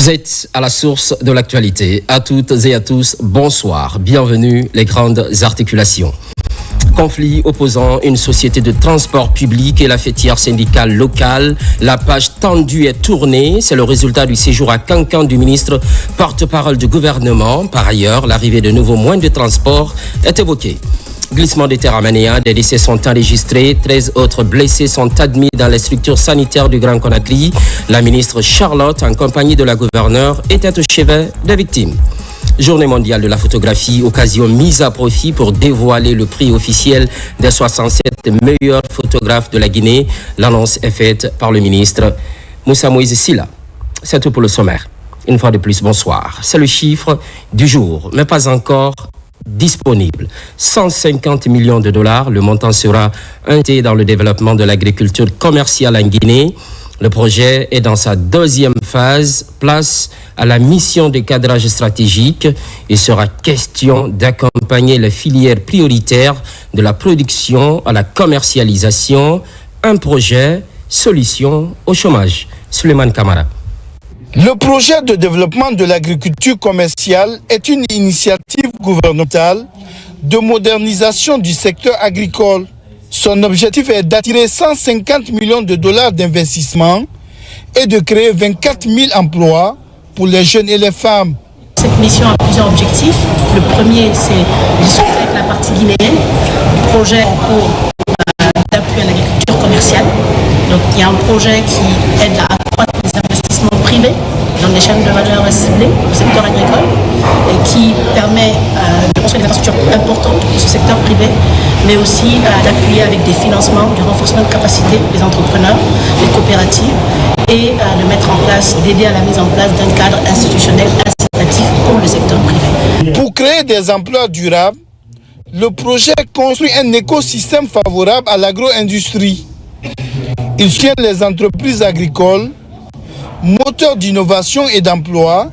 Vous êtes à la source de l'actualité. À toutes et à tous, bonsoir. Bienvenue, les grandes articulations. Conflit opposant une société de transport public et la fêtière syndicale locale. La page tendue est tournée. C'est le résultat du séjour à Cancan du ministre porte-parole du gouvernement. Par ailleurs, l'arrivée de nouveaux moyens de transport est évoquée. Glissement des terres à Manéa, des décès sont enregistrés, 13 autres blessés sont admis dans les structures sanitaires du Grand Conakry. La ministre Charlotte, en compagnie de la gouverneure, était au chevet des victimes. Journée mondiale de la photographie, occasion mise à profit pour dévoiler le prix officiel des 67 meilleurs photographes de la Guinée. L'annonce est faite par le ministre Moussa Moïse Silla. C'est tout pour le sommaire. Une fois de plus, bonsoir. C'est le chiffre du jour, mais pas encore disponible. 150 millions de dollars, le montant sera injecté dans le développement de l'agriculture commerciale en Guinée. Le projet est dans sa deuxième phase, place à la mission de cadrage stratégique. Il sera question d'accompagner les filières prioritaires de la production à la commercialisation. Un projet, solution au chômage. Suleiman Kamara. Le projet de développement de l'agriculture commerciale est une initiative gouvernementale de modernisation du secteur agricole. Son objectif est d'attirer 150 millions de dollars d'investissement et de créer 24 000 emplois pour les jeunes et les femmes. Cette mission a plusieurs objectifs. Le premier, c'est discuter avec la partie guinéenne, projet en cours d'appui à l'agriculture commerciale. Donc il y a un projet qui aide à accroître les investissements privés dans des chaînes de valeur ciblées au secteur agricole et qui permet de construire des infrastructures importantes pour ce secteur privé, mais aussi d'appuyer avec des financements, du renforcement de capacité des entrepreneurs, des coopératives et de mettre en place, d'aider à la mise en place d'un cadre institutionnel incitatif pour le secteur privé. Pour créer des emplois durables, le projet construit un écosystème favorable à l'agro-industrie. Il soutient les entreprises agricoles, moteurs d'innovation et d'emploi,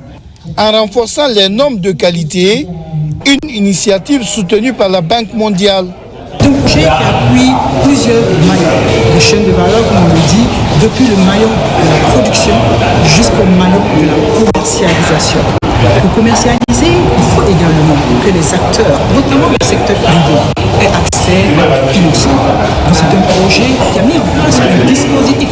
en renforçant les normes de qualité, une initiative soutenue par la Banque mondiale. C'est un projet qui appuie plusieurs maillons de chaîne de valeur, comme on le dit, depuis le maillon de la production jusqu'au maillon de la commercialisation. Pour commercialiser, il faut également que les acteurs, notamment le secteur privé, aient accès au financement. Donc c'est un projet qui a mis en place un dispositif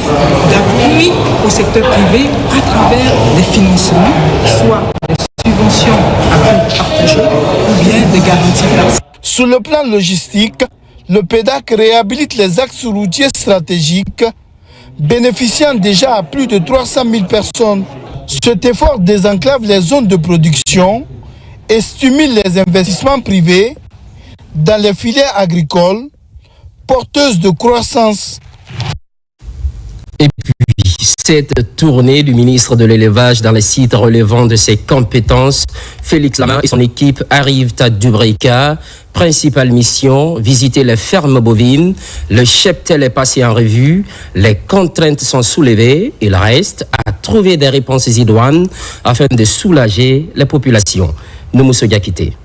d'appui au secteur privé à travers des financements, soit des subventions à prix partagé ou bien des garanties. Sur le plan logistique, le PEDAC réhabilite les axes routiers stratégiques, bénéficiant déjà à plus de 300 000 personnes. Cet effort désenclave les zones de production et stimule les investissements privés dans les filières agricoles porteuses de croissance. Et puis, cette tournée du ministre de l'élevage dans les sites relevant de ses compétences, Félix Lama et son équipe arrivent à Dubreuilka. Principale mission, visiter les fermes bovines. Le cheptel est passé en revue. Les contraintes sont soulevées. Il reste à trouver des réponses idoines afin de soulager les populations. Noumousso Diakité.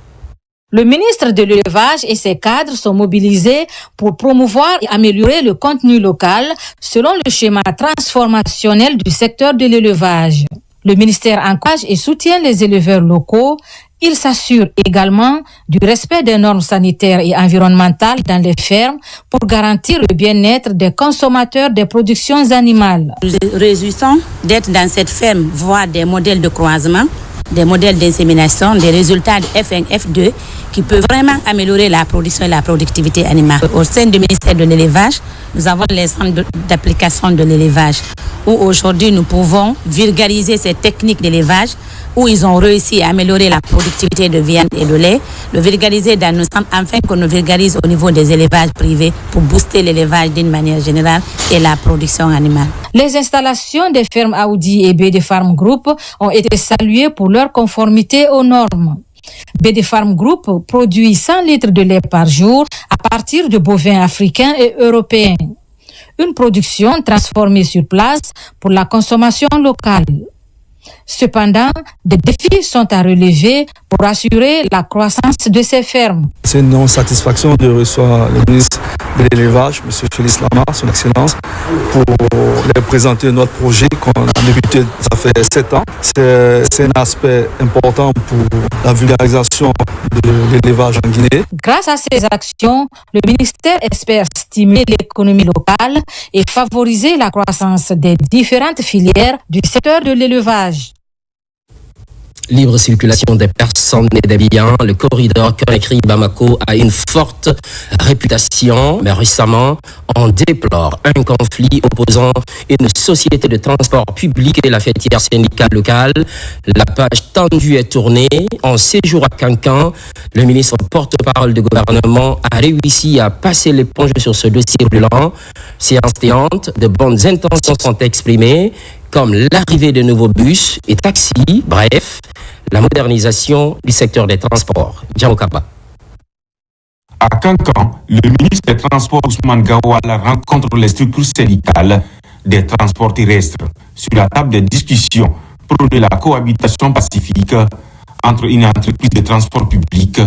Le ministre de l'élevage et ses cadres sont mobilisés pour promouvoir et améliorer le contenu local selon le schéma transformationnel du secteur de l'élevage. Le ministère encourage et soutient les éleveurs locaux. Il s'assure également du respect des normes sanitaires et environnementales dans les fermes pour garantir le bien-être des consommateurs des productions animales. Nous nous réjouissons d'être dans cette ferme, voir des modèles de croisement, des modèles d'insémination, des résultats de F1, F2 qui peuvent vraiment améliorer la production et la productivité animale. Au sein du ministère de l'élevage, nous avons les centres d'application de l'élevage où aujourd'hui nous pouvons vulgariser ces techniques d'élevage où ils ont réussi à améliorer la productivité de viande et de lait, le vulgariser dans nos centres afin qu'on nous vulgarise au niveau des élevages privés pour booster l'élevage d'une manière générale et la production animale. Les installations des fermes Aoudi et BD Farm Group ont été saluées pour leur conformité aux normes. BD Farm Group produit 100 litres de lait par jour à partir de bovins africains et européens. Une production transformée sur place pour la consommation locale. Cependant, des défis sont à relever pour assurer la croissance de ces fermes. C'est une non-satisfaction de recevoir le ministre de l'élevage, M. Félix Lamar, son excellence, pour leur présenter notre projet qu'on a débuté, ça fait 7 ans. C'est un aspect important pour la vulgarisation de l'élevage en Guinée. Grâce à ces actions, le ministère espère stimuler l'économie locale et favoriser la croissance des différentes filières du secteur de l'élevage. Libre circulation des personnes et des biens, le corridor Conakry-Bamako a une forte réputation, mais récemment, on déplore un conflit opposant une société de transport public et la fêtière syndicale locale. La page tendue est tournée. En séjour à Cancan, le ministre porte-parole du gouvernement a réussi à passer l'éponge sur ce dossier brûlant. Séance tenante, de bonnes intentions sont exprimées, comme l'arrivée de nouveaux bus et taxis, bref, la modernisation du secteur des transports. Djaokaba. À Cancan, le ministre des Transports Ousmane Gawala rencontre les structures syndicales des transports terrestres sur la table des discussions pour de la cohabitation pacifique entre une entreprise de transport public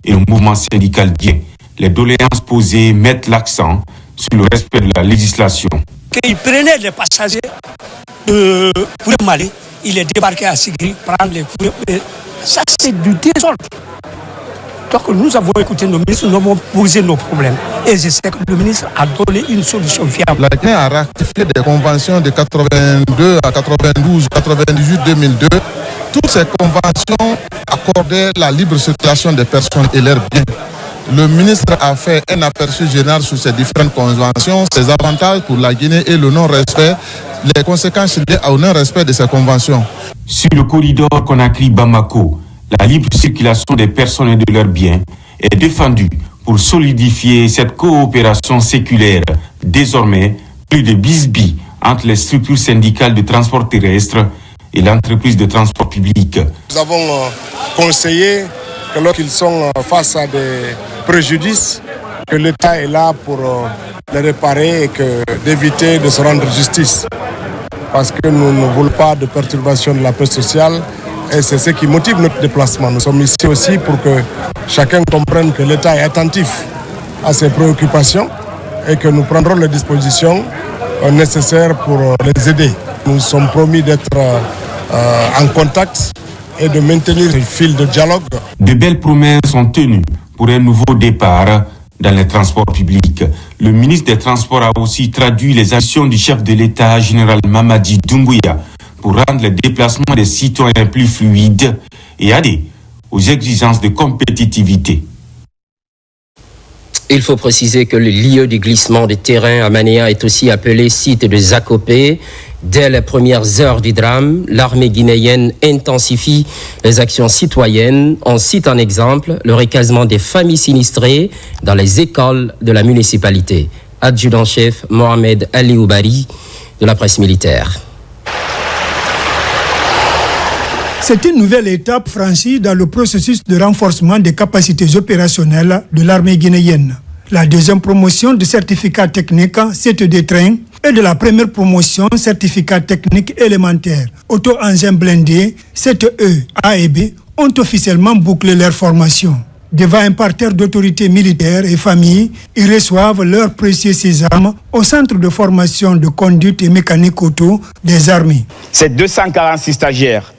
et le mouvement syndical bien. Les doléances posées mettent l'accent sur le respect de la législation. Qu'ils prenaient les passagers pour le Mali, il est débarqué à Sigri, prendre les coups. Ça, c'est du désordre. Donc, nous avons écouté nos ministres, nous avons posé nos problèmes. Et je sais que le ministre a donné une solution fiable. La Guinée a ratifié des conventions de 82 à 92, 98, 2002. Toutes ces conventions accordaient la libre circulation des personnes et leurs biens. Le ministre a fait un aperçu général sur ces différentes conventions, ses avantages pour la Guinée et le non-respect, les conséquences liées au non-respect de ces conventions. Sur le corridor Conakry-Bamako, la libre circulation des personnes et de leurs biens est défendue pour solidifier cette coopération séculaire. Désormais, plus de bisbilles entre les structures syndicales de transport terrestre et l'entreprise de transport public. Nous avons conseillé que lorsqu'ils sont face à des préjudices, que l'État est là pour les réparer et d'éviter de se rendre justice. Parce que nous ne voulons pas de perturbation de la paix sociale et c'est ce qui motive notre déplacement. Nous sommes ici aussi pour que chacun comprenne que l'État est attentif à ses préoccupations et que nous prendrons les dispositions nécessaires pour les aider. Nous sommes promis d'être en contact et de maintenir le fil de dialogue. De belles promesses sont tenues pour un nouveau départ dans les transports publics. Le ministre des Transports a aussi traduit les actions du chef de l'État, général Mamadi Doumbouya, pour rendre les déplacements des citoyens plus fluides et adhérer aux exigences de compétitivité. Il faut préciser que le lieu du glissement de terrain à Manéa est aussi appelé site de Zakopé. Dès les premières heures du drame, l'armée guinéenne intensifie les actions citoyennes. On cite en exemple le recasement des familles sinistrées dans les écoles de la municipalité. Adjudant-chef Mohamed Ali Oubari de la presse militaire. C'est une nouvelle étape franchie dans le processus de renforcement des capacités opérationnelles de l'armée guinéenne. La deuxième promotion de certificat technique CTD Train et de la première promotion certificat technique élémentaire auto-engin blindé 7E A et B ont officiellement bouclé leur formation. Devant un parterre d'autorités militaires et familles, ils reçoivent leur précieux sésame au centre de formation de conduite et mécanique auto des armées. C'est 246 stagiaires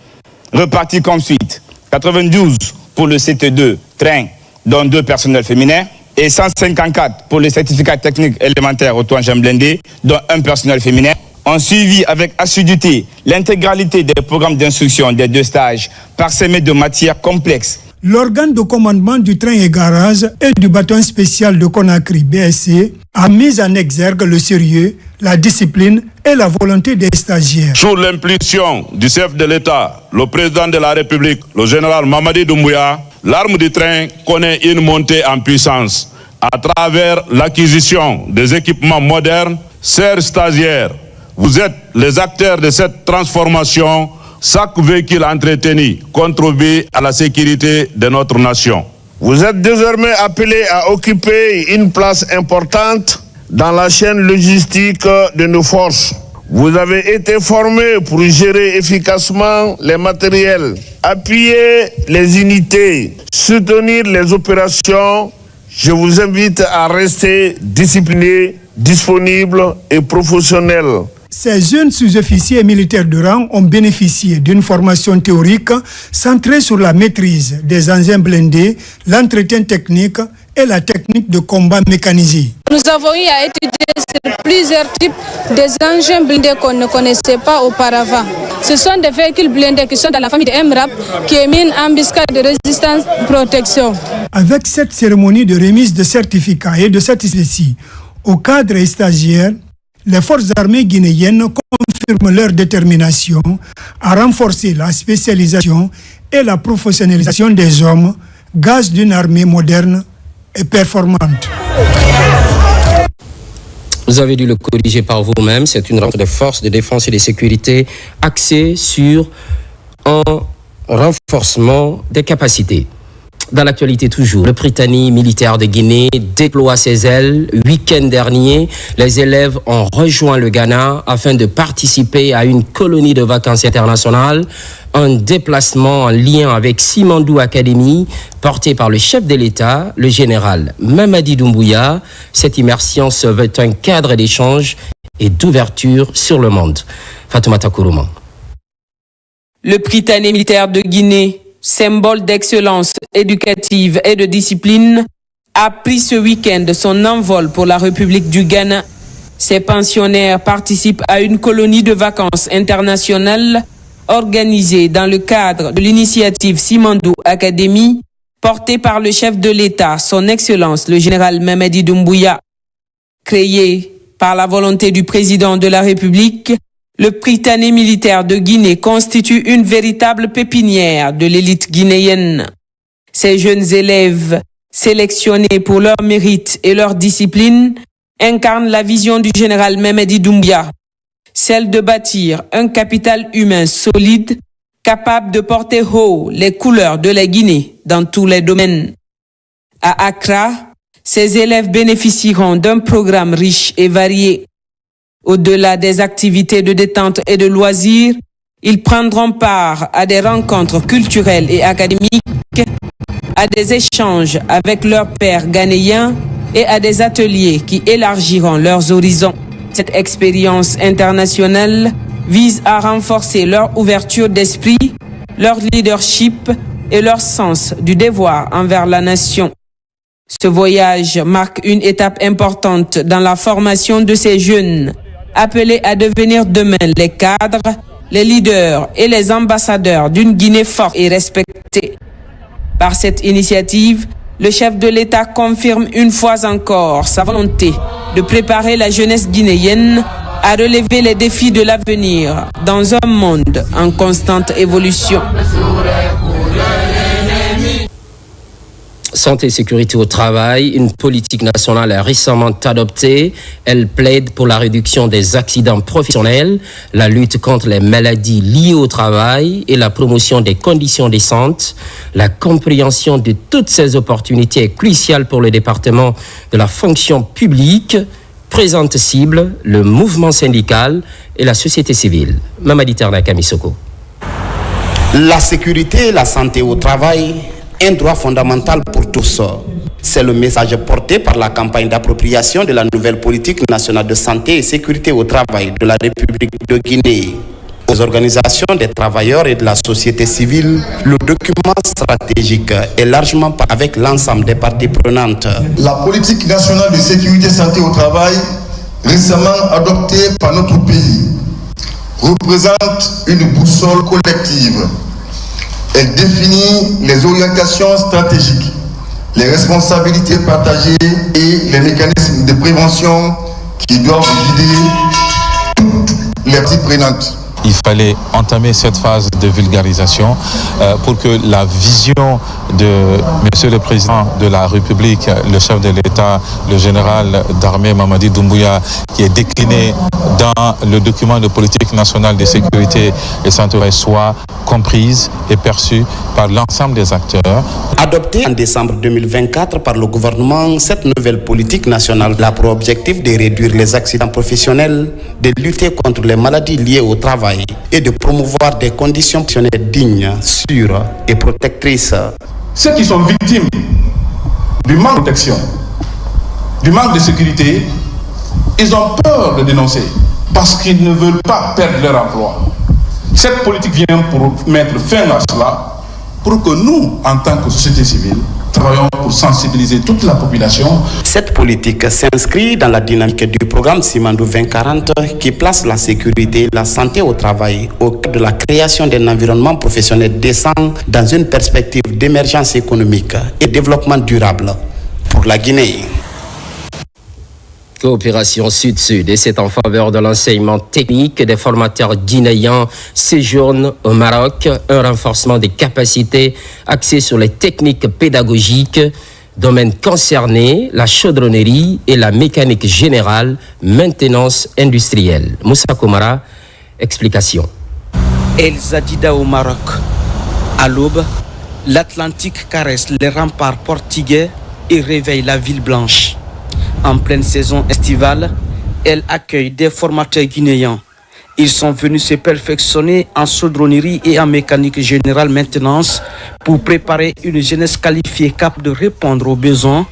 repartis comme suite. 92 pour le CT2 train, dont 2 personnels féminins, et 154 pour le certificat technique élémentaire auto-engin blindé, dont 1 personnel féminin, ont suivi avec assiduité l'intégralité des programmes d'instruction des 2 stages, parsemés de matières complexes. L'organe de commandement du train et garage et du bâton spécial de Conakry, BSC, a mis en exergue le sérieux, la discipline et la volonté des stagiaires. Sous l'impulsion du chef de l'État, le président de la République, le général Mamadi Doumbouya, l'arme du train connaît une montée en puissance à travers l'acquisition des équipements modernes. Chers stagiaires, vous êtes les acteurs de cette transformation. Chaque véhicule entretenu contribue à la sécurité de notre nation. Vous êtes désormais appelés à occuper une place importante dans la chaîne logistique de nos forces. Vous avez été formés pour gérer efficacement les matériels, appuyer les unités, soutenir les opérations Je vous invite à rester disciplinés, disponibles et professionnels. Ces jeunes sous-officiers militaires de rang ont bénéficié d'une formation théorique centrée sur la maîtrise des engins blindés, l'entretien technique et la technique de combat mécanisé. Nous avons eu à étudier sur plusieurs types d'engins blindés qu'on ne connaissait pas auparavant. Ce sont des véhicules blindés qui sont dans la famille de MRAP, qui est mine embuscade de résistance protection. Avec cette cérémonie de remise de certificats et de satisfaits aux cadres et stagiaires, les forces armées guinéennes confirment leur détermination à renforcer la spécialisation et la professionnalisation des hommes, gage d'une armée moderne et performante. Vous avez dû le corriger par vous-même. C'est une rencontre de forces de défense et de sécurité axée sur un renforcement des capacités. Dans l'actualité toujours, le Prytanée militaire de Guinée déploie ses ailes. Week-end dernier, les élèves ont rejoint le Ghana afin de participer à une colonie de vacances internationales. Un déplacement en lien avec Simandou Academy, porté par le chef de l'État, le général Mamadi Doumbouya. Cette immersion se veut un cadre d'échange et d'ouverture sur le monde. Fatoumata Kourouman. Le Prytanée militaire de Guinée, symbole d'excellence éducative et de discipline, a pris ce week-end son envol pour la République du Ghana. Ses pensionnaires participent à une colonie de vacances internationale organisée dans le cadre de l'initiative Simandou Academy, portée par le chef de l'État, son Excellence le général Mamadi Doumbouya. Créé par la volonté du président de la République, le Prytanée militaire de Guinée constitue une véritable pépinière de l'élite guinéenne. Ces jeunes élèves, sélectionnés pour leur mérite et leur discipline, incarnent la vision du général Mamadi Doumbouya, celle de bâtir un capital humain solide, capable de porter haut les couleurs de la Guinée dans tous les domaines. À Accra, ces élèves bénéficieront d'un programme riche et varié. Au-delà des activités de détente et de loisirs, ils prendront part à des rencontres culturelles et académiques, à des échanges avec leurs pairs ghanéens et à des ateliers qui élargiront leurs horizons. Cette expérience internationale vise à renforcer leur ouverture d'esprit, leur leadership et leur sens du devoir envers la nation. Ce voyage marque une étape importante dans la formation de ces jeunes, appelés à devenir demain les cadres, les leaders et les ambassadeurs d'une Guinée forte et respectée. Par cette initiative, le chef de l'État confirme une fois encore sa volonté de préparer la jeunesse guinéenne à relever les défis de l'avenir dans un monde en constante évolution. Santé et sécurité au travail, une politique nationale a récemment adoptée. Elle plaide pour la réduction des accidents professionnels, la lutte contre les maladies liées au travail et la promotion des conditions décentes. La compréhension de toutes ces opportunités est cruciale pour le département de la fonction publique. Présente cible, le mouvement syndical et la société civile. Mamadi Ternaka Misoko. La sécurité et la santé au travail, un droit fondamental pour tous. C'est le message porté par la campagne d'appropriation de la nouvelle politique nationale de santé et sécurité au travail de la République de Guinée. Aux organisations des travailleurs et de la société civile, le document stratégique est largement partagé avec l'ensemble des parties prenantes. La politique nationale de sécurité et santé au travail, récemment adoptée par notre pays, représente une boussole collective. Elle définit les orientations stratégiques, les responsabilités partagées et les mécanismes de prévention qui doivent guider toutes les parties prenantes. Il fallait entamer cette phase de vulgarisation pour que la vision de Monsieur le Président de la République, le chef de l'État, le général d'armée Mamadi Doumbouya, qui est décliné dans le document de politique nationale de sécurité et santé, soit comprise et perçue par l'ensemble des acteurs. Adoptée en décembre 2024 par le gouvernement, cette nouvelle politique nationale a pour objectif de réduire les accidents professionnels, de lutter contre les maladies liées au travail et de promouvoir des conditions professionnelles dignes, sûres et protectrices. Ceux qui sont victimes du manque de protection, du manque de sécurité, ils ont peur de dénoncer parce qu'ils ne veulent pas perdre leur emploi. Cette politique vient pour mettre fin à cela, pour que nous, en tant que société civile, travaillons pour sensibiliser toute la population. Cette politique s'inscrit dans la dynamique du programme Simandou 2040 qui place la sécurité et la santé au travail au cœur de la création d'un environnement professionnel décent dans une perspective d'émergence économique et développement durable pour la Guinée. Coopération Sud-Sud, et c'est en faveur de l'enseignement technique des formateurs guinéens séjournent au Maroc, un renforcement des capacités axé sur les techniques pédagogiques, domaines concernés, la chaudronnerie et la mécanique générale, maintenance industrielle. Moussa Komara, explication. El Zadida au Maroc. À l'aube, l'Atlantique caresse les remparts portugais et réveille la ville blanche. En pleine saison estivale, elle accueille des formateurs guinéens. Ils sont venus se perfectionner en chaudronnerie et en mécanique générale maintenance pour préparer une jeunesse qualifiée capable de répondre aux besoins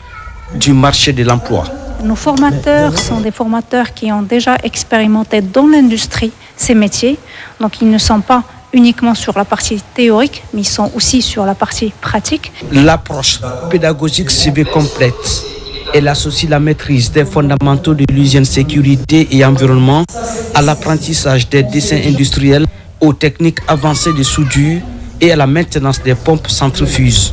du marché de l'emploi. Nos formateurs sont des formateurs qui ont déjà expérimenté dans l'industrie ces métiers. Donc ils ne sont pas uniquement sur la partie théorique, mais ils sont aussi sur la partie pratique. L'approche pédagogique se veut complète. Elle associe la maîtrise des fondamentaux de l'hygiène, sécurité et environnement à l'apprentissage des dessins industriels, aux techniques avancées de soudure et à la maintenance des pompes centrifuges.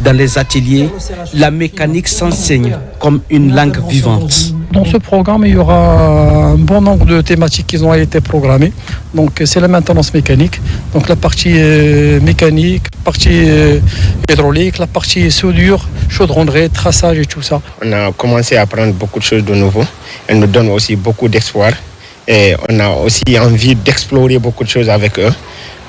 Dans les ateliers, la mécanique s'enseigne comme une langue vivante. Dans ce programme, il y aura un bon nombre de thématiques qui ont été programmées. Donc, c'est la maintenance mécanique, donc la partie mécanique, la partie hydraulique, la partie soudure, chaudronnerie, traçage et tout ça. On a commencé à apprendre beaucoup de choses de nouveau. Elle nous donne aussi beaucoup d'espoir et on a aussi envie d'explorer beaucoup de choses avec eux.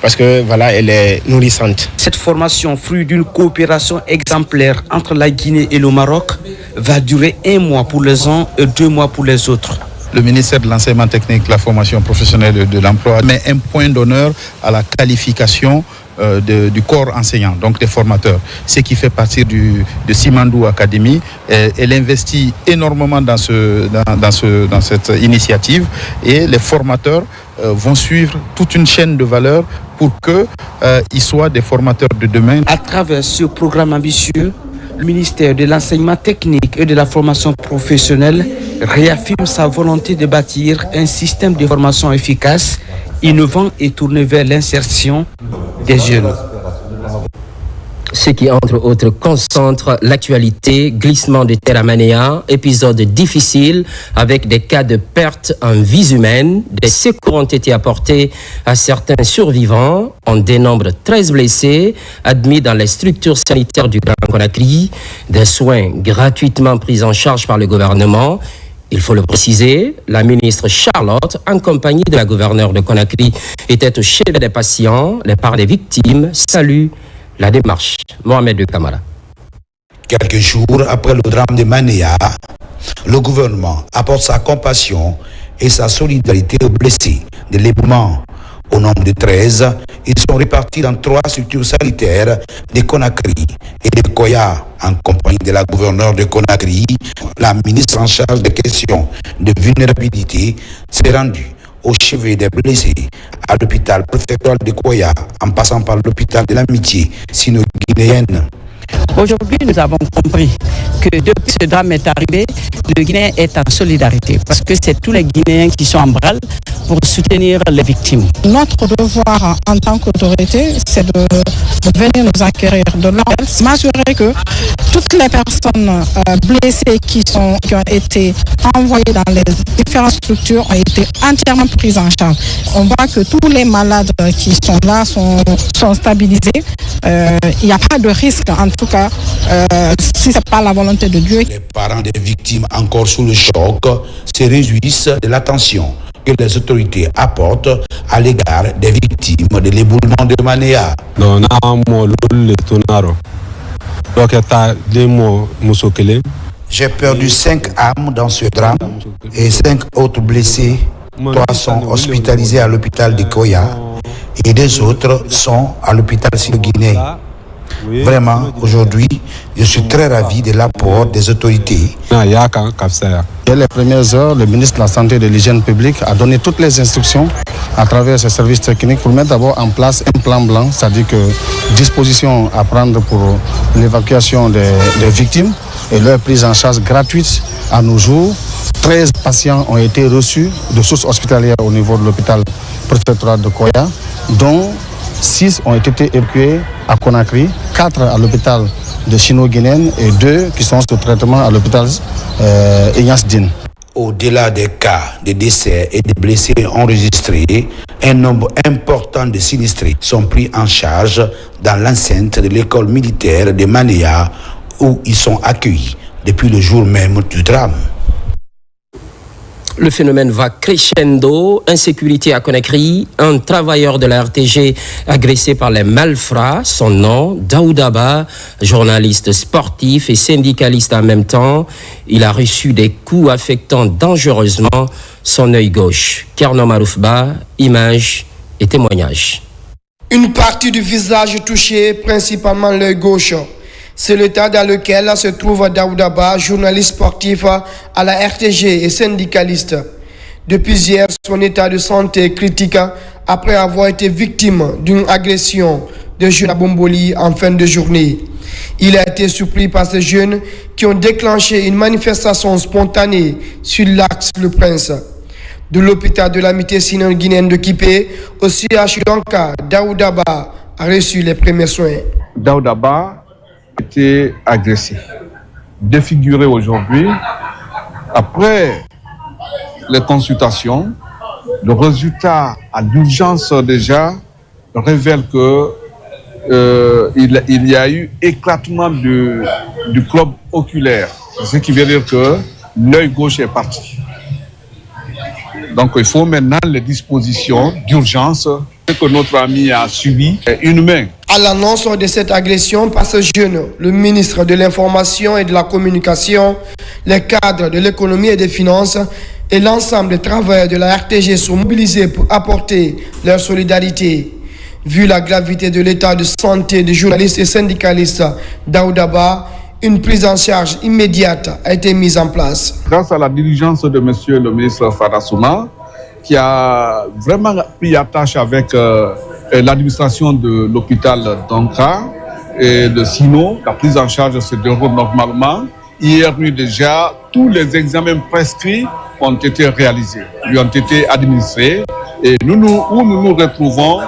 Parce que voilà, elle est nourrissante. Cette formation, fruit d'une coopération exemplaire entre la Guinée et le Maroc, va durer 1 mois pour les uns et 2 mois pour les autres. Le ministère de l'Enseignement technique, la formation professionnelle et de l'emploi met un point d'honneur à la qualification du corps enseignant, donc des formateurs. Ce qui fait partie de Simandou Academy. Elle investit énormément dans cette initiative et les formateurs vont suivre toute une chaîne de valeur pour qu'ils soient des formateurs de demain. À travers ce programme ambitieux, le ministère de l'Enseignement technique et de la formation professionnelle réaffirme sa volonté de bâtir un système de formation efficace, innovant et tourné vers l'insertion des jeunes. Ce qui, entre autres, concentre l'actualité, glissement de terre à Manéa, épisode difficile avec des cas de perte en vies humaines. Des secours ont été apportés à certains survivants. On dénombre 13 blessés admis dans les structures sanitaires du Grand Conakry. Des soins gratuitement pris en charge par le gouvernement. Il faut le préciser, la ministre Charlotte, en compagnie de la gouverneure de Conakry, était au chevet des patients. Les parents des victimes saluent la démarche. Mohamed Kamara. Quelques jours après le drame de Manéa, le gouvernement apporte sa compassion et sa solidarité aux blessés de l'éboulement. Au nombre de 13, ils sont répartis dans 3 structures sanitaires de Conakry et de Koya. En compagnie de la gouverneure de Conakry, la ministre en charge des questions de vulnérabilité s'est rendue au chevet des blessés à l'hôpital préfectoral de Koya, en passant par l'hôpital de l'amitié sino-guinéenne. Aujourd'hui, nous avons compris que depuis ce drame est arrivé, le Guinéen est en solidarité parce que c'est tous les Guinéens qui sont en branle pour soutenir les victimes. Notre devoir en tant qu'autorité, c'est de venir nous acquérir de l'aide, m'assurer que toutes les personnes blessées qui ont été envoyées dans les différentes structures ont été entièrement prises en charge. On voit que tous les malades qui sont là sont stabilisés. Il n'y a pas de risque, en tout cas, si ce n'est pas la volonté de Dieu. Les parents des victimes encore sous le choc se réjouissent de l'attention que les autorités apportent à l'égard des victimes de l'éboulement de Manéa. J'ai perdu 5 âmes dans ce drame et 5 autres blessés. 3 sont hospitalisés à l'hôpital de Koya et 2 autres sont à l'hôpital sino-guinéen. Vraiment, aujourd'hui, je suis très ravi de l'apport des autorités. Dès les premières heures, le ministre de la Santé et de l'Hygiène publique a donné toutes les instructions à travers ses services techniques pour mettre d'abord en place un plan blanc, c'est-à-dire que dispositions à prendre pour l'évacuation des victimes et leur prise en charge gratuite à nos jours. 13 patients ont été reçus de sources hospitalières au niveau de l'hôpital préfectoral de Koya, dont 6 ont été évacués à Conakry, 4 à l'hôpital de Chino-Guinéenne et 2 qui sont sous traitement à l'hôpital Ignace Dine. Au-delà des cas de décès et de blessés enregistrés, un nombre important de sinistrés sont pris en charge dans l'enceinte de l'école militaire de Manéa où ils sont accueillis depuis le jour même du drame. Le phénomène va crescendo. Insécurité à Conakry. Un travailleur de la RTG agressé par les malfrats. Son nom, Daoudaba, journaliste sportif et syndicaliste en même temps. Il a reçu des coups affectant dangereusement son œil gauche. Kerno Maroufba, images et témoignages. Une partie du visage touchée, principalement l'œil gauche. C'est l'état dans lequel se trouve Daoudaba, journaliste sportif à la RTG et syndicaliste. Depuis hier, son état de santé est critique après avoir été victime d'une agression de jeunes à Bomboli en fin de journée. Il a été surpris par ces jeunes qui ont déclenché une manifestation spontanée sur l'axe Le Prince. De l'hôpital de l'amitié sino-guinéenne de Kipé, au CHU d'Anka, Daoudaba a reçu les premiers soins. Daoudaba été agressé, défiguré aujourd'hui. Après les consultations, le résultat à l'urgence déjà révèle que il y a eu éclatement du globe oculaire, ce qui veut dire que l'œil gauche est parti. Donc il faut maintenant les dispositions d'urgence que notre ami a subi inhumain. À l'annonce de cette agression par ce jeune, le ministre de l'Information et de la Communication, les cadres de l'économie et des finances et l'ensemble des travailleurs de la RTG sont mobilisés pour apporter leur solidarité. Vu la gravité de l'état de santé des journalistes et syndicalistes Daoudaba, une prise en charge immédiate a été mise en place. Grâce à la diligence de monsieur le ministre Farasouma, qui a vraiment pris attache avec l'administration de l'hôpital d'Ankara et de Sino. La prise en charge se déroule normalement. Hier nuit déjà, tous les examens prescrits ont été réalisés, lui ont été administrés. Et où nous nous retrouvons,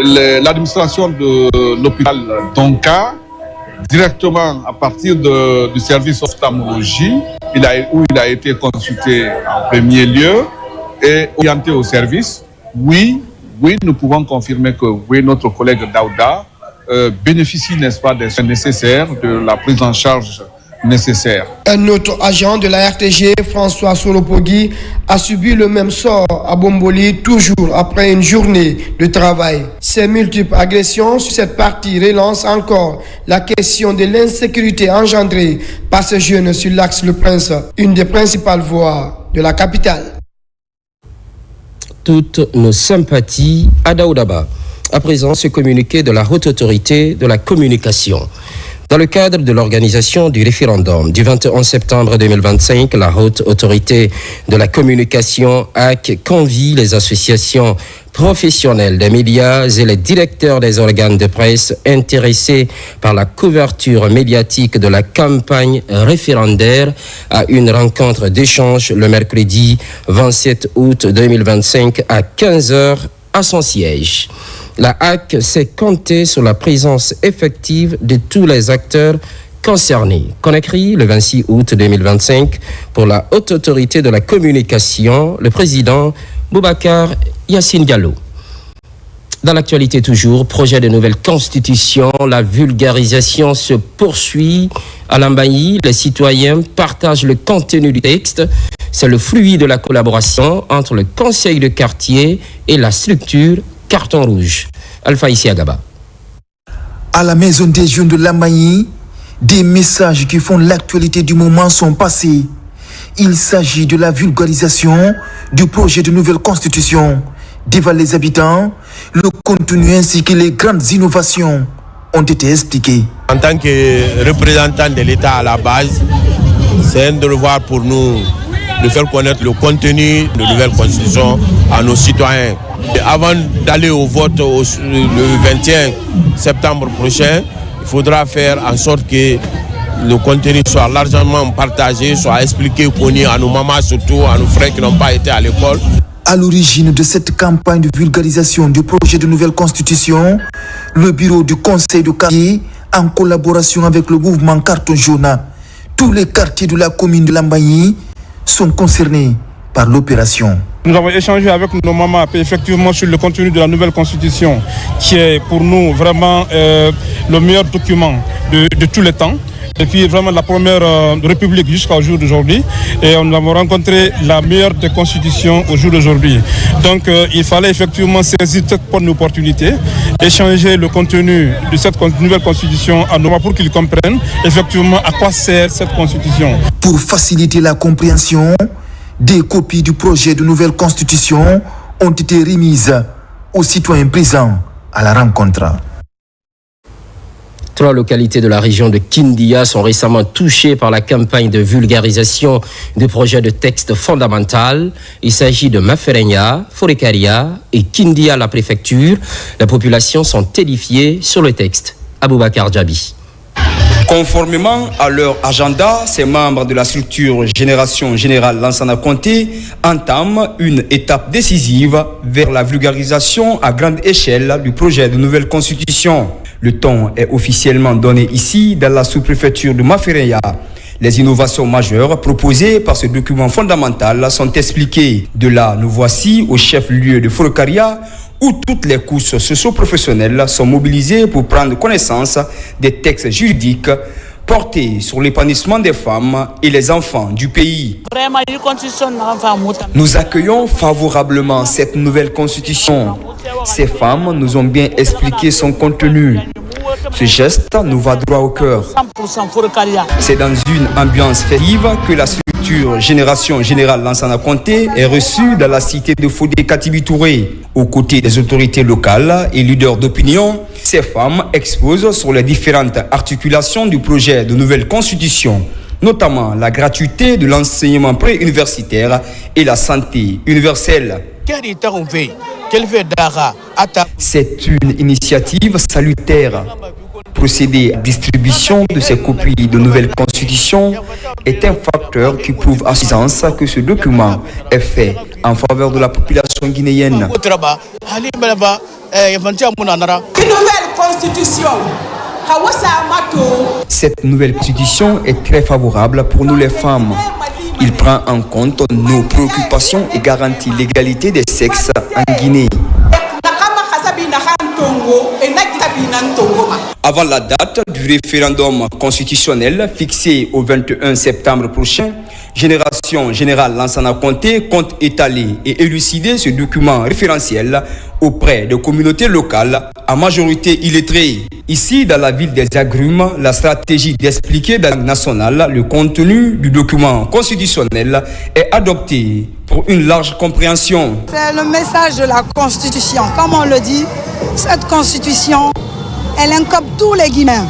l'administration de l'hôpital d'Ankara, directement à partir du service ophtalmologie, où il a été consulté en premier lieu, et orienté au service. Oui, nous pouvons confirmer que notre collègue Daouda bénéficie, n'est-ce pas, des soins nécessaires, de la prise en charge nécessaire. Un autre agent de la RTG, François Solopogui, a subi le même sort à Bomboli, toujours après une journée de travail. Ces multiples agressions sur cette partie relancent encore la question de l'insécurité engendrée par ces jeunes sur l'axe Le Prince, une des principales voies de la capitale. Toutes nos sympathies à Daoudaba. À présent, ce communiqué de la Haute Autorité de la Communication. Dans le cadre de l'organisation du référendum du 21 septembre 2025, la Haute Autorité de la Communication HAC convie les associations professionnels des médias et les directeurs des organes de presse intéressés par la couverture médiatique de la campagne référendaire à une rencontre d'échange le mercredi 27 août 2025 à 15h à son siège. La HAC s'est comptée sur la présence effective de tous les acteurs concernés. Conakry, le 26 août 2025, pour la Haute Autorité de la Communication, le président Boubacar Yassine Diallo. Dans l'actualité toujours, projet de nouvelle constitution, la vulgarisation se poursuit. À Lambaye, les citoyens partagent le contenu du texte. C'est le fruit de la collaboration entre le conseil de quartier et la structure Carton Rouge. Alpha Isiagaba. À la maison des jeunes de Lambaye, des messages qui font l'actualité du moment sont passés. Il s'agit de la vulgarisation du projet de nouvelle constitution devant les habitants, le contenu ainsi que les grandes innovations ont été expliqués. En tant que représentant de l'État à la base, c'est un devoir pour nous de faire connaître le contenu de la nouvelle constitution à nos citoyens. Et avant d'aller au vote le 21 septembre prochain, il faudra faire en sorte que le contenu soit largement partagé, soit expliqué, connu à nos mamans, surtout à nos frères qui n'ont pas été à l'école. À l'origine de cette campagne de vulgarisation du projet de nouvelle constitution, le bureau du conseil de quartier, en collaboration avec le mouvement Carton Jaune, tous les quartiers de la commune de Lambaye sont concernés par l'opération. Nous avons échangé avec nos mamans effectivement sur le contenu de la nouvelle constitution, qui est pour nous vraiment le meilleur document de tous les temps. Depuis vraiment la première République jusqu'au jour d'aujourd'hui. Et nous avons rencontré la meilleure des constitutions au jour d'aujourd'hui. Donc il fallait effectivement saisir cette bonne opportunité, échanger le contenu de cette nouvelle constitution à nos mamans pour qu'ils comprennent effectivement à quoi sert cette constitution. Pour faciliter la compréhension, des copies du projet de nouvelle constitution ont été remises aux citoyens présents à la rencontre. 3 localités de la région de Kindia sont récemment touchées par la campagne de vulgarisation du projet de texte fondamental. Il s'agit de Maferenya, Forekaria et Kindia, la préfecture. Les populations sont édifiées sur le texte. Aboubakar Djabi. Conformément à leur agenda, ces membres de la structure Génération Générale Lansana Conté entament une étape décisive vers la vulgarisation à grande échelle du projet de nouvelle constitution. Le ton est officiellement donné ici dans la sous-préfecture de Maferenya. Les innovations majeures proposées par ce document fondamental sont expliquées. De là, nous voici au chef-lieu de Forekaria, où toutes les couches socio-professionnelles sont mobilisées pour prendre connaissance des textes juridiques portés sur l'épanouissement des femmes et les enfants du pays. Nous accueillons favorablement cette nouvelle constitution. Ces femmes nous ont bien expliqué son contenu. Ce geste nous va droit au cœur. C'est dans une ambiance festive que la structure Génération Générale Lansana Conté est reçue dans la cité de Fodé Katibi Touré. Aux côtés des autorités locales et leaders d'opinion, ces femmes exposent sur les différentes articulations du projet de nouvelle constitution, notamment la gratuité de l'enseignement préuniversitaire et la santé universelle. C'est une initiative salutaire. Procéder à la distribution de ces copies de nouvelle constitution est un facteur qui prouve à suffisance que ce document est fait en faveur de la population guinéenne. Une nouvelle constitution. Cette nouvelle constitution est très favorable pour nous les femmes. Il prend en compte nos préoccupations et garantit l'égalité des sexes en Guinée. Avant la date du référendum constitutionnel fixé au 21 septembre prochain, Génération Générale Lansana Conté compte étaler et élucider ce document référentiel auprès de communautés locales à majorité illettrée. Ici, dans la ville des Agrumes, la stratégie d'expliquer dans la langue nationale le contenu du document constitutionnel est adoptée pour une large compréhension. C'est le message de la Constitution. Comme on le dit, cette Constitution, elle incobe tous les Guinéens.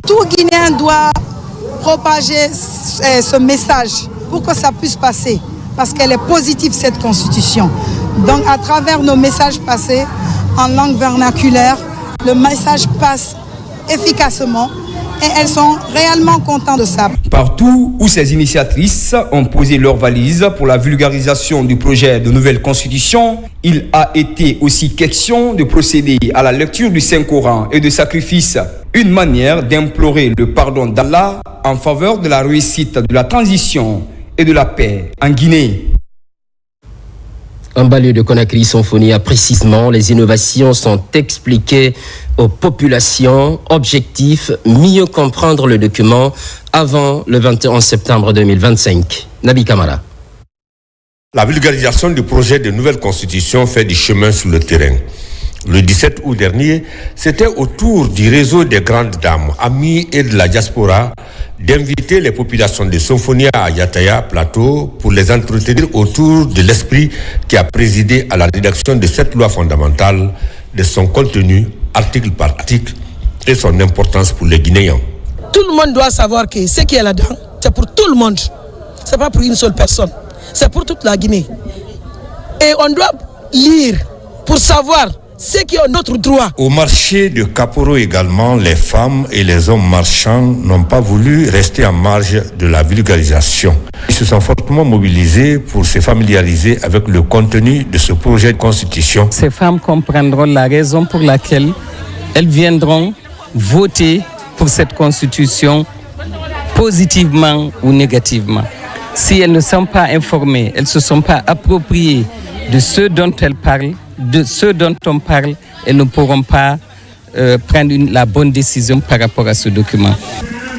Tout Guinéen doit propager ce message pour que ça puisse passer. Parce qu'elle est positive, cette Constitution. Donc, à travers nos messages passés en langue vernaculaire, le message passe efficacement et elles sont réellement contentes de ça. Partout où ces initiatrices ont posé leurs valises pour la vulgarisation du projet de nouvelle constitution, il a été aussi question de procéder à la lecture du Saint-Coran et de sacrifices. Une manière d'implorer le pardon d'Allah en faveur de la réussite de la transition et de la paix en Guinée. En banlieue de Conakry, Symphonia, précisément, les innovations sont expliquées aux populations. Objectif, mieux comprendre le document avant le 21 septembre 2025. Nabi Kamara. La vulgarisation du projet de nouvelle constitution fait du chemin sur le terrain. Le 17 août dernier, c'était au tour du réseau des grandes dames, amies et de la diaspora d'inviter les populations de Symphonia à Yataya Plateau pour les entretenir autour de l'esprit qui a présidé à la rédaction de cette loi fondamentale, de son contenu, article par article, et son importance pour les Guinéens. Tout le monde doit savoir que ce qui est là-dedans, c'est pour tout le monde. Ce n'est pas pour une seule personne. C'est pour toute la Guinée. Et on doit lire pour savoir ce qui est notre droit. Au marché de Kaporo également, les femmes et les hommes marchands n'ont pas voulu rester en marge de la vulgarisation. Ils se sont fortement mobilisés pour se familiariser avec le contenu de ce projet de constitution. Ces femmes comprendront la raison pour laquelle elles viendront voter pour cette constitution positivement ou négativement. Si elles ne sont pas informées, elles ne se sont pas appropriées de ce dont elles parlent, de ce dont on parle, elles ne pourront pas prendre la bonne décision par rapport à ce document.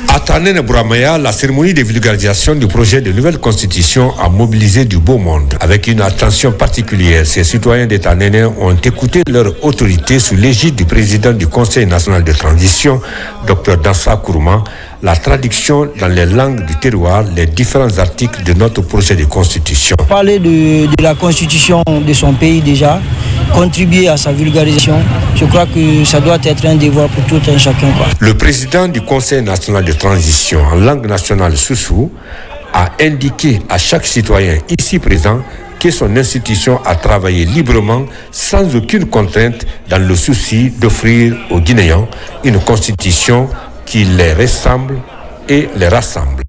À Tanene Bouramaya, la cérémonie de vulgarisation du projet de nouvelle constitution a mobilisé du beau monde. Avec une attention particulière, ces citoyens de Tanene ont écouté leur autorité sous l'égide du président du Conseil national de transition, Dr Dansa Kourouma, la traduction dans les langues du terroir, les différents articles de notre projet de constitution. Parler de la constitution de son pays déjà, contribuer à sa vulgarisation, je crois que ça doit être un devoir pour tout un chacun. Le président du Conseil national de transition en langue nationale Soussou a indiqué à chaque citoyen ici présent que son institution a travaillé librement, sans aucune contrainte, dans le souci d'offrir aux Guinéens une constitution qui les ressemble et les rassemble.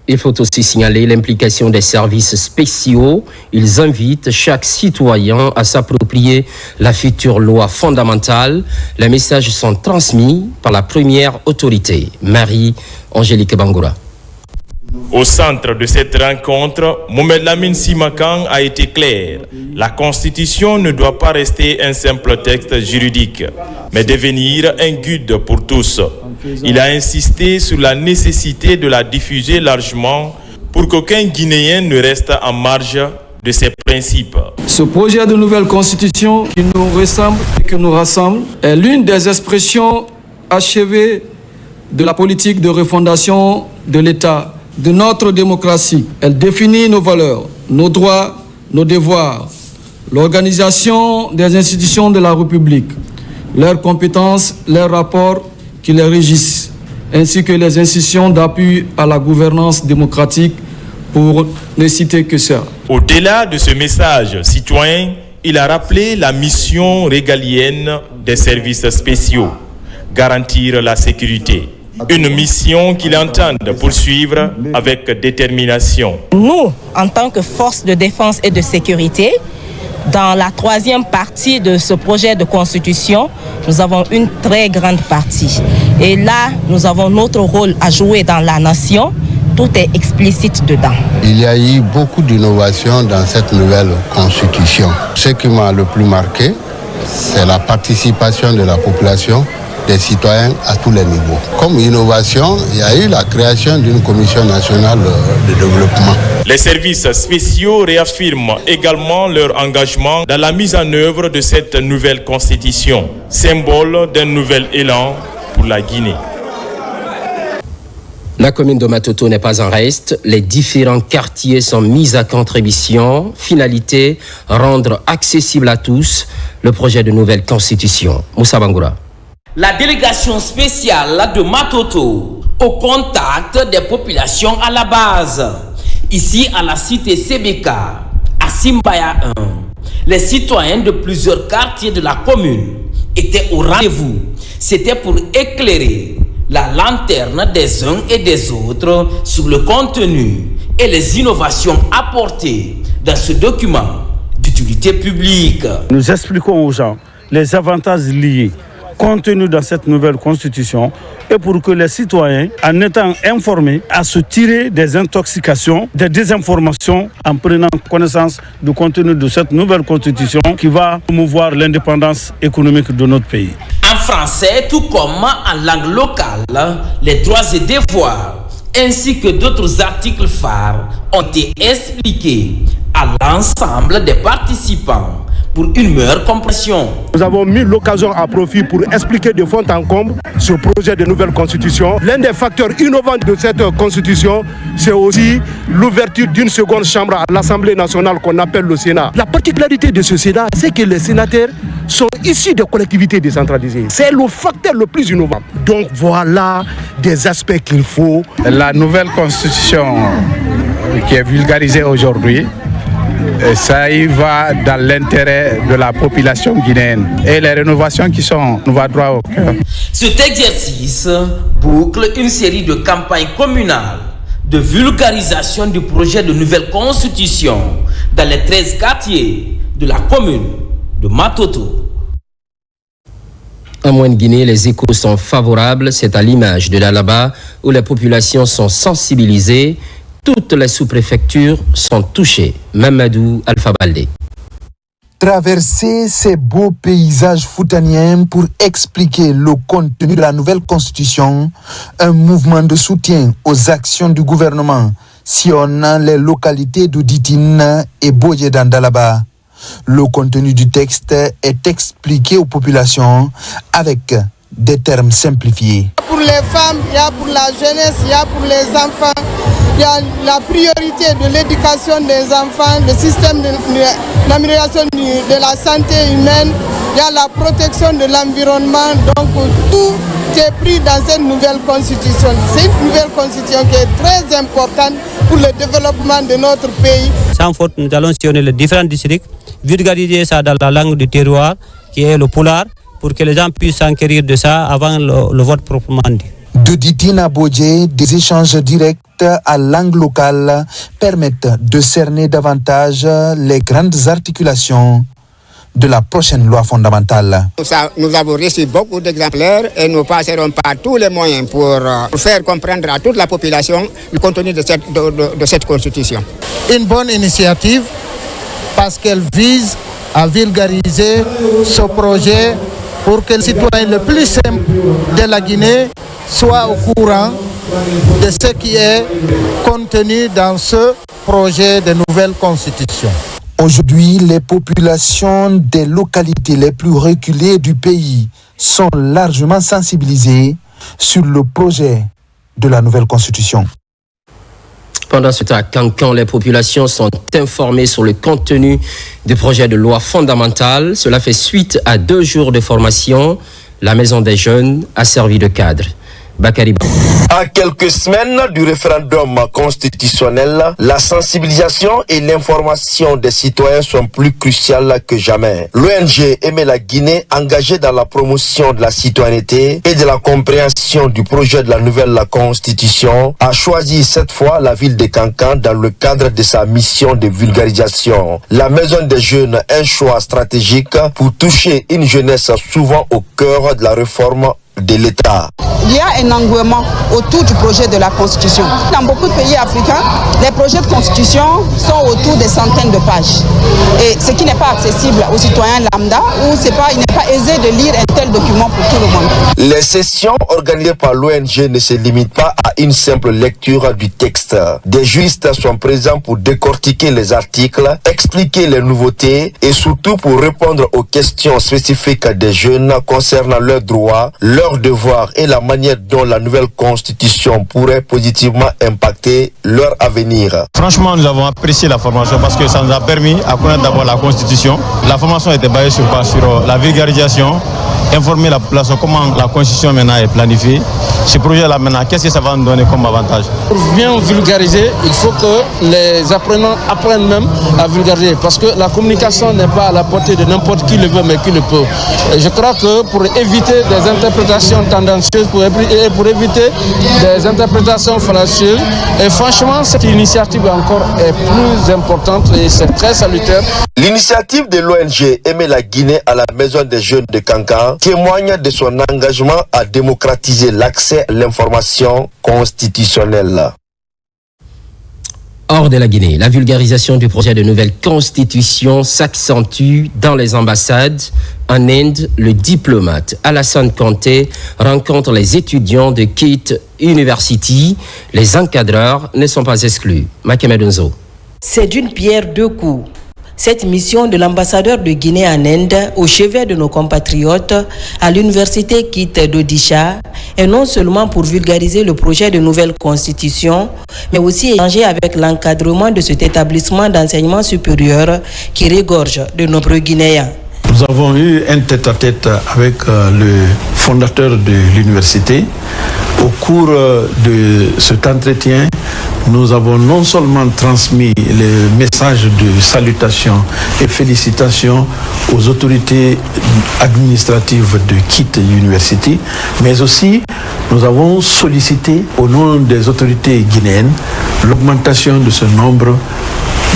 Il faut aussi signaler l'implication des services spéciaux. Ils invitent chaque citoyen à s'approprier la future loi fondamentale. Les messages sont transmis par la première autorité, Marie-Angélique Bangoura. Au centre de cette rencontre, Mohamed Lamine Simakan a été clair. La Constitution ne doit pas rester un simple texte juridique, mais devenir un guide pour tous. Il a insisté sur la nécessité de la diffuser largement pour qu'aucun Guinéen ne reste en marge de ses principes. Ce projet de nouvelle Constitution qui nous ressemble et qui nous rassemble est l'une des expressions achevées de la politique de refondation de l'État, de notre démocratie. Elle définit nos valeurs, nos droits, nos devoirs, l'organisation des institutions de la République, leurs compétences, leurs rapports qui les régissent, ainsi que les institutions d'appui à la gouvernance démocratique, pour ne citer que ça. Au-delà de ce message citoyen, il a rappelé la mission régalienne des services spéciaux, garantir la sécurité. Une mission qu'il entend poursuivre avec détermination. Nous, en tant que force de défense et de sécurité, dans la troisième partie de ce projet de constitution, nous avons une très grande partie. Et là, nous avons notre rôle à jouer dans la nation. Tout est explicite dedans. Il y a eu beaucoup d'innovations dans cette nouvelle constitution. Ce qui m'a le plus marqué, c'est la participation de la population, des citoyens à tous les niveaux. Comme innovation, il y a eu la création d'une commission nationale de développement. Les services spéciaux réaffirment également leur engagement dans la mise en œuvre de cette nouvelle constitution, symbole d'un nouvel élan pour la Guinée. La commune de Matoto n'est pas en reste. Les différents quartiers sont mis à contribution. Finalité, rendre accessible à tous le projet de nouvelle constitution. Moussa Bangoura. La délégation spéciale de Matoto au contact des populations à la base. Ici à la cité Sebeka, à Simbaya 1, les citoyens de plusieurs quartiers de la commune étaient au rendez-vous. C'était pour éclairer la lanterne des uns et des autres sur le contenu et les innovations apportées dans ce document d'utilité publique. Nous expliquons aux gens les avantages liés contenus dans cette nouvelle constitution et pour que les citoyens, en étant informés, à se tirer des intoxications, des désinformations, en prenant connaissance du contenu de cette nouvelle constitution qui va promouvoir l'indépendance économique de notre pays. En français, tout comme en langue locale, les droits et devoirs, ainsi que d'autres articles phares, ont été expliqués à l'ensemble des participants pour une meilleure compréhension. Nous avons mis l'occasion à profit pour expliquer de fond en comble ce projet de nouvelle constitution. L'un des facteurs innovants de cette constitution, c'est aussi l'ouverture d'une seconde chambre à l'Assemblée nationale qu'on appelle le Sénat. La particularité de ce Sénat, c'est que les sénateurs sont issus des collectivités décentralisées. C'est le facteur le plus innovant. Donc voilà des aspects qu'il faut. La nouvelle constitution qui est vulgarisée aujourd'hui, ça y va dans l'intérêt de la population guinéenne. Et les rénovations nous vont droit au cœur. Cet exercice boucle une série de campagnes communales de vulgarisation du projet de nouvelle constitution dans les 13 quartiers de la commune de Matoto. En Moyenne-Guinée, les échos sont favorables. C'est à l'image de l'Alaba où les populations sont sensibilisées. Toutes les sous-préfectures sont touchées. Mamadou Alpha Baldé. Traverser ces beaux paysages foutaniens pour expliquer le contenu de la nouvelle constitution, un mouvement de soutien aux actions du gouvernement sillonnant les localités d'Ouditine et Boye d'Andalaba. Le contenu du texte est expliqué aux populations avec des termes simplifiés. Pour les femmes, il y a pour la jeunesse, il y a pour les enfants, il y a la priorité de l'éducation des enfants, le système d'amélioration de la santé humaine, il y a la protection de l'environnement, donc tout est pris dans cette nouvelle constitution. C'est une nouvelle constitution qui est très importante pour le développement de notre pays. Sans faute, nous allons sillonner les différents districts, vulgariser ça dans la langue du terroir, qui est le poulard, pour que les gens puissent s'enquérir de ça avant le vote proprement dit. De Ditine à Bodje, des échanges directs à langue locale permettent de cerner davantage les grandes articulations de la prochaine loi fondamentale. Nous avons reçu beaucoup d'exemplaires et nous passerons par tous les moyens pour faire comprendre à toute la population le contenu de cette constitution. Une bonne initiative parce qu'elle vise à vulgariser ce projet pour que le citoyen le plus simple de la Guinée soit au courant de ce qui est contenu dans ce projet de nouvelle constitution. Aujourd'hui, les populations des localités les plus reculées du pays sont largement sensibilisées sur le projet de la nouvelle constitution. Pendant ce temps, à Cancan, les populations sont informées sur le contenu du projet de loi fondamentale. Cela fait suite à 2 jours de formation. La Maison des Jeunes a servi de cadre. Bakary. À quelques semaines du référendum constitutionnel, la sensibilisation et l'information des citoyens sont plus cruciales que jamais. L'ONG Aimer la Guinée, engagée dans la promotion de la citoyenneté et de la compréhension du projet de la nouvelle constitution, a choisi cette fois la ville de Cancan dans le cadre de sa mission de vulgarisation. La Maison des Jeunes, un choix stratégique pour toucher une jeunesse souvent au cœur de la réforme de l'État. Il y a un engouement autour du projet de la Constitution. Dans beaucoup de pays africains, les projets de Constitution sont autour des centaines de pages. Et ce qui n'est pas accessible aux citoyens lambda, ou il n'est pas aisé de lire un tel document pour tout le monde. Les sessions organisées par l'ONG ne se limitent pas à une simple lecture du texte. Des juristes sont présents pour décortiquer les articles, expliquer les nouveautés et surtout pour répondre aux questions spécifiques des jeunes concernant leurs droits, leurs devoirs et la manière dont la nouvelle constitution pourrait positivement impacter leur avenir. Franchement, nous avons apprécié la formation parce que ça nous a permis à connaître d'abord la constitution. La formation était basée sur la vulgarisation, informer la population comment la constitution maintenant est planifiée. Ce projet-là maintenant, qu'est-ce que ça va nous donner comme avantage? Pour bien vulgariser, il faut que les apprenants apprennent même à vulgariser parce que la communication n'est pas à la portée de n'importe qui le veut mais qui le peut. Et je crois que pour éviter des interprétations tendancieuses, pour éviter des interprétations fallacieuses, et franchement cette initiative encore est plus importante et c'est très salutaire. L'initiative de l'ONG Aimer la Guinée à la Maison des Jeunes de Cancan témoigne de son engagement à démocratiser l'accès à l'information constitutionnelle. Hors de la Guinée, la vulgarisation du projet de nouvelle constitution s'accentue dans les ambassades. En Inde, le diplomate Alassane Kanté rencontre les étudiants de Kate University. Les encadreurs ne sont pas exclus. Makemed Nzo. C'est d'une pierre deux coups. Cette mission de l'ambassadeur de Guinée en Inde au chevet de nos compatriotes à l'université Kate d'Odisha est non seulement pour vulgariser le projet de nouvelle constitution, mais aussi échanger avec l'encadrement de cet établissement d'enseignement supérieur qui regorge de nombreux Guinéens. Nous avons eu un tête-à-tête avec le fondateur de l'université. Au cours de cet entretien, nous avons non seulement transmis les messages de salutation et félicitations aux autorités administratives de Kit University, mais aussi nous avons sollicité au nom des autorités guinéennes l'augmentation de ce nombre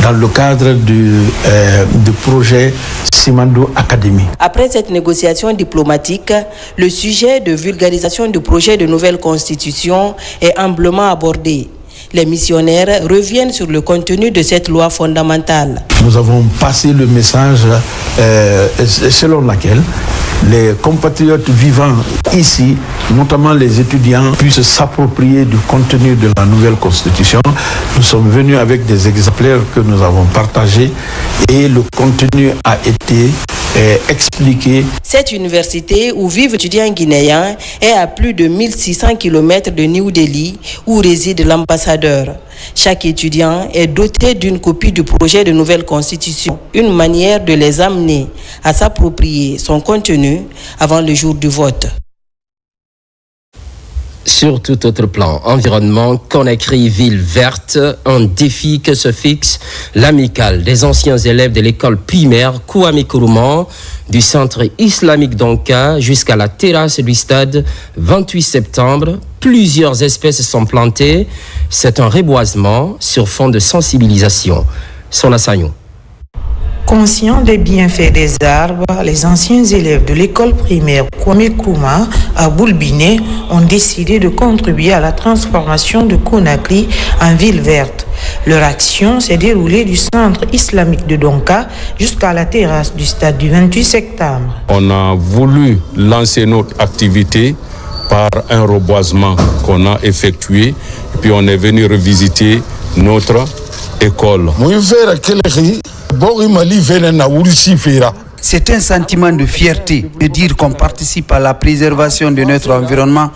dans le cadre du projet Simandou Academy. Après cette négociation diplomatique, le sujet de vulgarisation du projet de nouvelle constitution est amplement abordé. Les missionnaires reviennent sur le contenu de cette loi fondamentale. Nous avons passé le message selon lequel les compatriotes vivant ici, notamment les étudiants, puissent s'approprier du contenu de la nouvelle constitution. Nous sommes venus avec des exemplaires que nous avons partagés et le contenu a été expliqué. Cette université où vivent étudiants guinéens est à plus de 1600 km de New Delhi où réside l'ambassadeur. Chaque étudiant est doté d'une copie du projet de nouvelle constitution, une manière de les amener à s'approprier son contenu avant le jour du vote. Sur tout autre plan, environnement, Conakry, ville verte, un défi que se fixe l'amicale des anciens élèves de l'école primaire Kwame Nkrumah du centre islamique d'Onka jusqu'à la terrasse du stade 28 septembre. Plusieurs espèces sont plantées. C'est un reboisement sur fond de sensibilisation. Sona Sagnon. Conscients des bienfaits des arbres, les anciens élèves de l'école primaire Kwame Nkrumah à Boulbiné ont décidé de contribuer à la transformation de Conakry en ville verte. Leur action s'est déroulée du centre islamique de Donka jusqu'à la terrasse du stade du 28 septembre. On a voulu lancer notre activité par un reboisement qu'on a effectué, et puis on est venu revisiter notre école. C'est un sentiment de fierté de dire qu'on participe à la préservation de notre environnement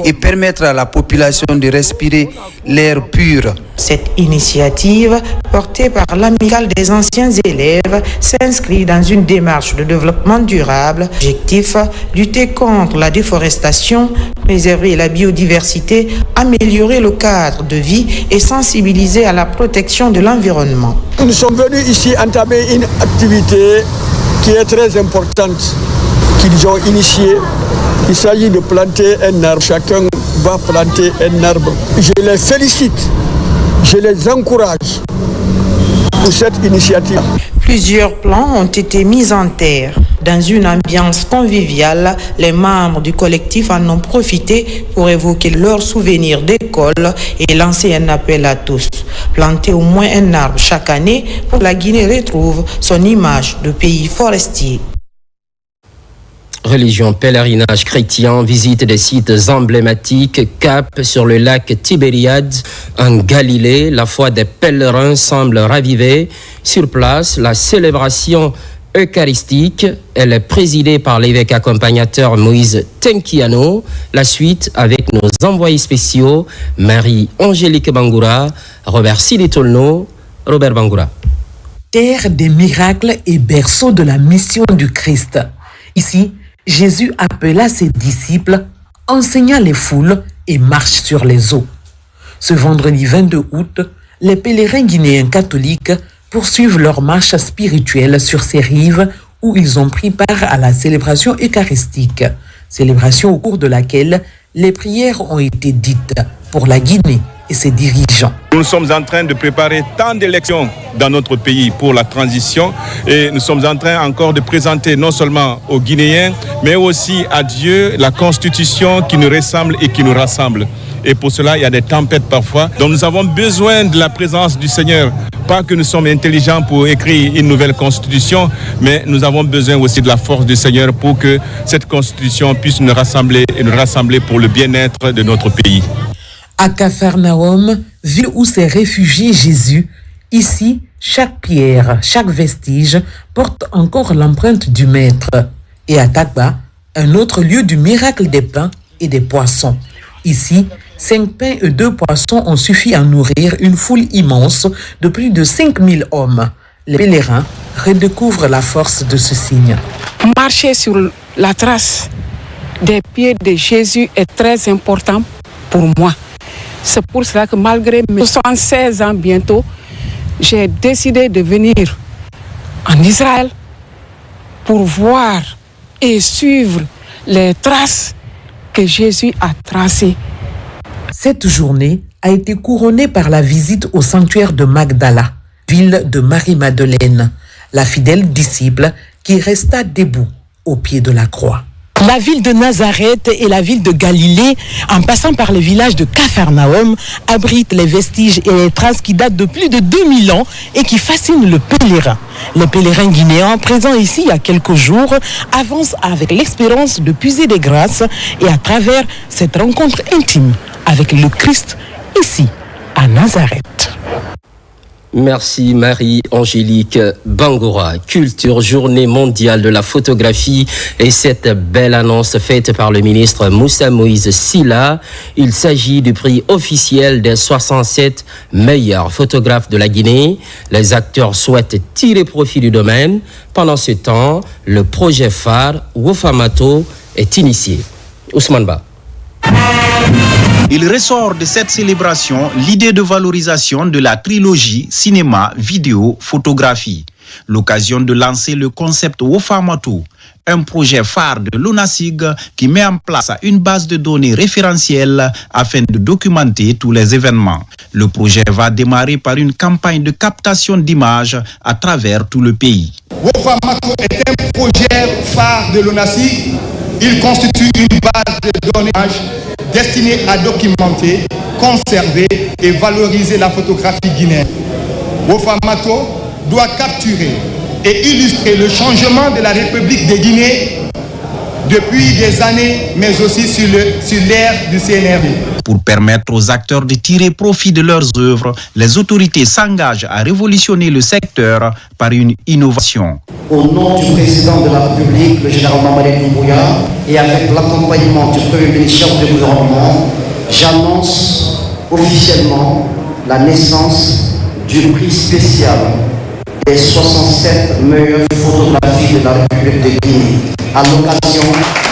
et permettre à la population de respirer l'air pur. Cette initiative, portée par l'amicale des anciens élèves, s'inscrit dans une démarche de développement durable. Objectif, lutter contre la déforestation, préserver la biodiversité, améliorer le cadre de vie et sensibiliser à la protection de l'environnement. Nous sommes venus ici entamer une activité qui est très importante, qu'ils ont initiée. Il s'agit de planter un arbre. Chacun va planter un arbre. Je les félicite, je les encourage pour cette initiative. Plusieurs plans ont été mis en terre. Dans une ambiance conviviale, les membres du collectif en ont profité pour évoquer leurs souvenirs d'école et lancer un appel à tous. Planter au moins un arbre chaque année pour que la Guinée retrouve son image de pays forestier. Religion, pèlerinage chrétien, visite des sites emblématiques, cap sur le lac Tibériade, en Galilée, la foi des pèlerins semble ravivée. Sur place, la célébration eucharistique, elle est présidée par l'évêque accompagnateur Moïse Tenkiano. La suite avec nos envoyés spéciaux, Marie-Angélique Bangoura, Robert Silitolno, Robert Bangoura. Terre des miracles et berceau de la mission du Christ. Ici, Jésus appela ses disciples, enseigna les foules et marche sur les eaux. Ce vendredi 22 août, les pèlerins guinéens catholiques poursuivent leur marche spirituelle sur ces rives où ils ont pris part à la célébration eucharistique, célébration au cours de laquelle les prières ont été dites pour la Guinée et ses dirigeants. Nous sommes en train de préparer tant d'élections dans notre pays pour la transition et nous sommes en train encore de présenter non seulement aux Guinéens, mais aussi à Dieu la constitution qui nous ressemble et qui nous rassemble. Et pour cela, il y a des tempêtes parfois. Donc nous avons besoin de la présence du Seigneur. Pas que nous sommes intelligents pour écrire une nouvelle constitution, mais nous avons besoin aussi de la force du Seigneur pour que cette constitution puisse nous rassembler et nous rassembler pour le bien-être de notre pays. À Capharnaüm, ville où s'est réfugié Jésus, ici, chaque pierre, chaque vestige porte encore l'empreinte du Maître. Et à Takba, un autre lieu du miracle des pains et des poissons. Ici, 5 pains et 2 poissons ont suffi à nourrir une foule immense de plus de 5000 hommes. Les pèlerins redécouvrent la force de ce signe. Marcher sur la trace des pieds de Jésus est très important pour moi. C'est pour cela que malgré mes 76 ans bientôt, j'ai décidé de venir en Israël pour voir et suivre les traces que Jésus a tracées. Cette journée a été couronnée par la visite au sanctuaire de Magdala, ville de Marie-Madeleine, la fidèle disciple qui resta debout au pied de la croix. La ville de Nazareth et la ville de Galilée, en passant par le village de Capharnaüm, abritent les vestiges et les traces qui datent de plus de 2000 ans et qui fascinent le pèlerin. Les pèlerins guinéens présents ici il y a quelques jours avancent avec l'espérance de puiser des grâces et à travers cette rencontre intime avec le Christ ici à Nazareth. Merci Marie-Angélique Bangora. Culture, journée mondiale de la photographie et cette belle annonce faite par le ministre Moussa Moïse Silla. Il s'agit du prix officiel des 67 meilleurs photographes de la Guinée. Les acteurs souhaitent tirer profit du domaine. Pendant ce temps, le projet phare Wofamato est initié. Ousmane Ba. Il ressort de cette célébration l'idée de valorisation de la trilogie cinéma, vidéo, photographie. L'occasion de lancer le concept Wofamato, un projet phare de l'ONASIG qui met en place une base de données référentielle afin de documenter tous les événements. Le projet va démarrer par une campagne de captation d'images à travers tout le pays. Wofamato est un projet phare de l'ONASIG. Il constitue une base de données destinée à documenter, conserver et valoriser la photographie guinéenne. Wofamato doit capturer et illustrer le changement de la République de Guinée depuis des années, mais aussi sur l'ère du CNRD. Pour permettre aux acteurs de tirer profit de leurs œuvres, les autorités s'engagent à révolutionner le secteur par une innovation. Au nom du président de la République, le général Mamadi Doumbouya, et avec l'accompagnement du Premier ministre du gouvernement, j'annonce officiellement la naissance du prix spécial des 67 meilleures photographies de la République de Guinée, à l'occasion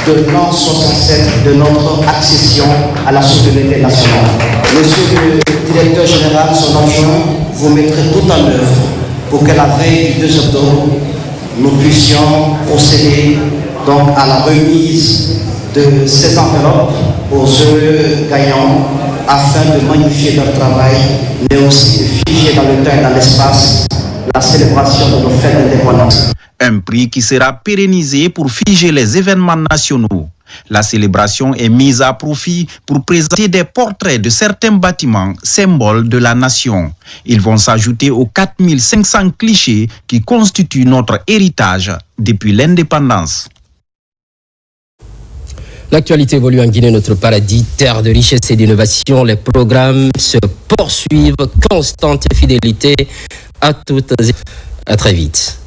de l'an 67 de notre accession à la souveraineté nationale. Monsieur le directeur général, son adjoint, vous mettrez tout en œuvre pour que la veille du 2 octobre, nous puissions procéder donc à la remise de ces enveloppes aux heureux gagnants afin de magnifier leur travail, mais aussi de figer dans le temps et dans l'espace la célébration de nos fêtes d'indépendance. Un prix qui sera pérennisé pour figer les événements nationaux. La célébration est mise à profit pour présenter des portraits de certains bâtiments, symboles de la nation. Ils vont s'ajouter aux 4500 clichés qui constituent notre héritage depuis l'indépendance. L'actualité évolue en Guinée, notre paradis, terre de richesse et d'innovation. Les programmes se poursuivent, constante fidélité à toutes et à très vite.